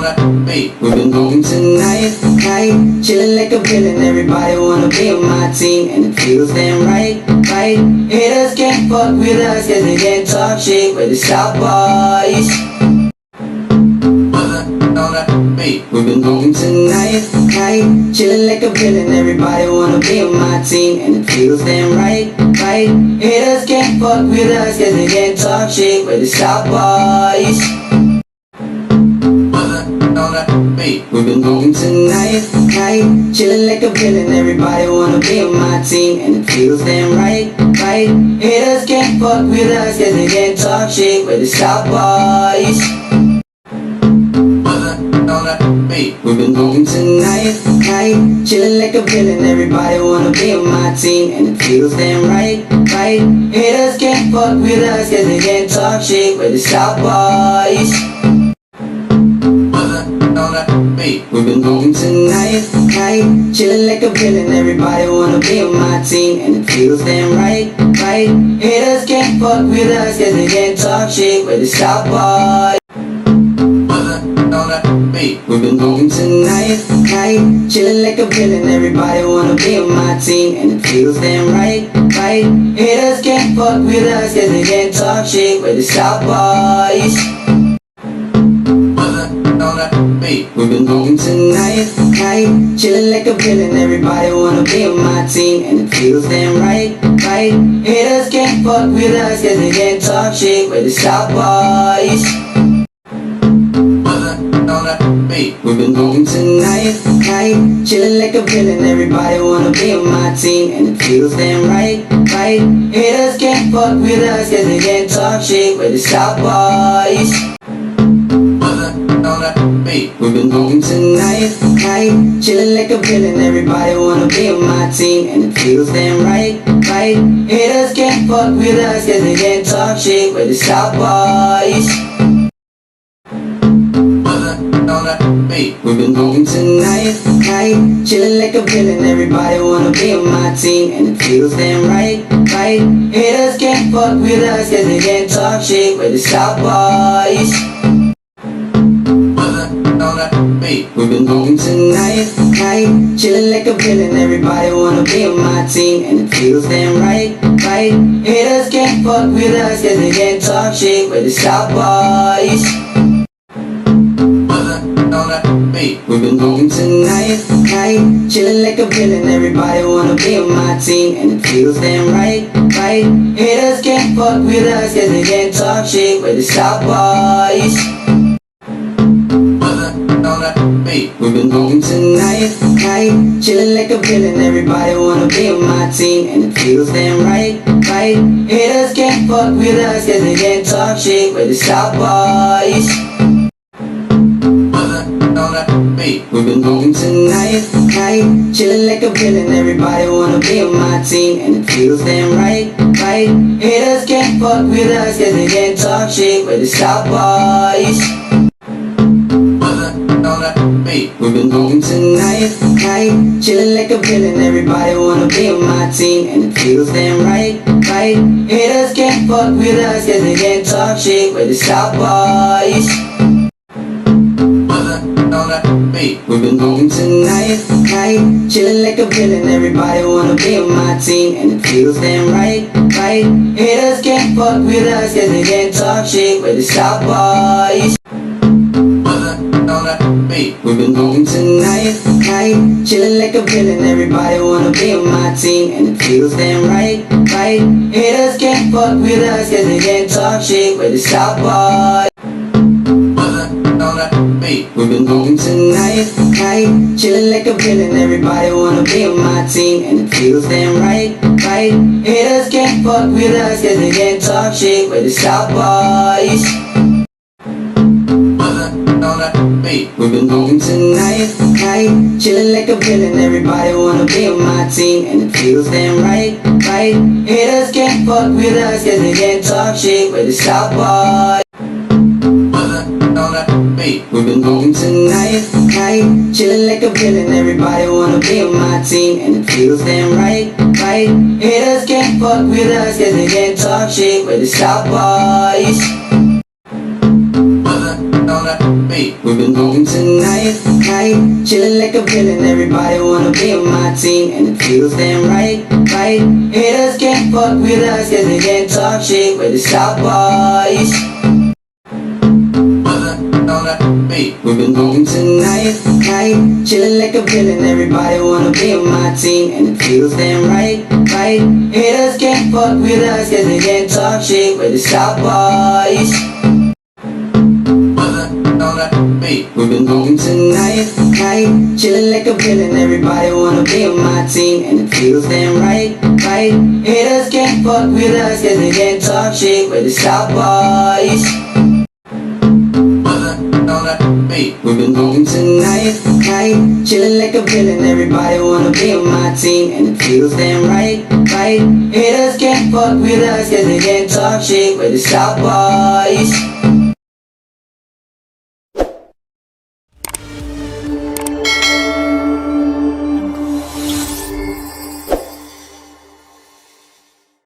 We've been going tonight, night, chilling like a villain. Everybody wanna be on my team, and it feels damn right, right. Haters can't fuck with us, cause they can't talk shit. We're the South Boys. We've been going tonight, night, chilling like a villain. Everybody wanna be on my team, and it feels damn right, right. Haters can't fuck with us, cause they can't talk shit. We're the South Boys. We've been going tonight, night, chilling like a villain. Everybody wanna be on my team, and it feels damn right, right. Haters can't fuck with us, cause they can't talk shit. We're the South Boys. We've been going tonight, night, chilling like a villain. Everybody wanna be on my team, and it feels damn right, right. Haters can't fuck with us, cause they can't talk shit. We're the South Boys. We've been going tonight, night, chilling like a villain. Everybody wanna be on my team, and it feels damn right, right. Haters can't fuck with us, cause they can't talk shit. We're the South Boys. We've been going tonight, night, chilling like a villain. Everybody wanna be on my team, and it feels damn right, right. Haters can't fuck with us, cause they can't talk shit. We're the South Boys. We've been going tonight, night, chilling like a villain. Everybody wanna be on my team, and it feels damn right, right. Haters can't fuck with us, cause they can't talk shit. We're the South Boys. We've been going tonight, night, chilling like a villain. Everybody wanna be on my team, and it feels damn right, right. Haters can't fuck with us, cause they can't talk shit. We're the South Boys. We've been going tonight, night, chilling like a villain. Everybody wanna be on my team, and it feels damn right, right. Haters can't fuck with us, cause they can't talk shit. We're the South Boys. We've been going tonight, night, chilling like a villain. Everybody wanna be on my team, and it feels damn right, right. Haters can't fuck with us, cause they can't talk shit. We're the South Boys. We've been going tonight, night, chilling like a villain. Everybody wanna be on my team, and it feels damn right, right. Haters can't fuck with us, cause they can't talk shit. We're the South Boys. We've been going tonight, night, chilling like a villain. Everybody wanna be on my team, and it feels damn right, right. Haters can't fuck with us, cause they can't talk shit. We're the South Boys. We've been going tonight, night, chilling like a villain. Everybody wanna be on my team, and it feels damn right, right. Haters can't fuck with us, cause they can't talk shit. We're the South Boys. We've been going tonight, night, chilling like a villain. Everybody wanna be on my team, and it feels damn right, right. Haters can't fuck with us, cause they can't talk shit. We're the South Boys. We've been going tonight, night, chilling like a villain. Everybody wanna be on my team, and it feels damn right, right. Haters can't fuck with us, cause they can't talk shit. We're the South Boys. We've been going tonight, night, chilling like a villain. Everybody wanna be on my team, and it feels damn right, right. Haters can't fuck with us, cause they can't talk shit. We're the South Boys. We've been going tonight, night, chilling like a villain. Everybody wanna be on my team, and it feels damn right, right. Haters can't fuck with us, cause they can't talk shit. We're the South Boys. We've been going tonight, night, chilling like a villain. Everybody wanna be on my team, and it feels damn right, right. Haters can't fuck with us, cause they can't talk shit. We're the South Boys. We've been going tonight, night, chilling like a villain. Everybody wanna be on my team, and it feels damn right, right. Haters can't fuck with us, cause they can't talk shit. We're the South Boys. We've been going tonight, night, chilling like a villain. Everybody wanna be on my team, and it feels damn right, right. Haters can't fuck with us, cause they can't talk shit. We're the South Boys. We've been moving tonight, night, chilling like a villain. Everybody wanna be on my team, and it feels damn right, right. Haters can't fuck with us, cause they can't talk shit. We're the South Boys. We've been moving tonight, night, chilling like a villain. Everybody wanna be on my team, and it feels damn right, right. Haters can't fuck with us, cause they can't talk shit. We're the South Boys. We've been moving tonight, night, chilling like a villain. Everybody wanna be on my team, and it feels damn right, right. Haters can't fuck with us, cause they can't talk shit. We're the South Boys. We've been moving tonight, night, chilling like a villain. Everybody wanna be on my team, and it feels damn right, right. Haters can't fuck with us, cause they can't talk shit. We're the South Boys.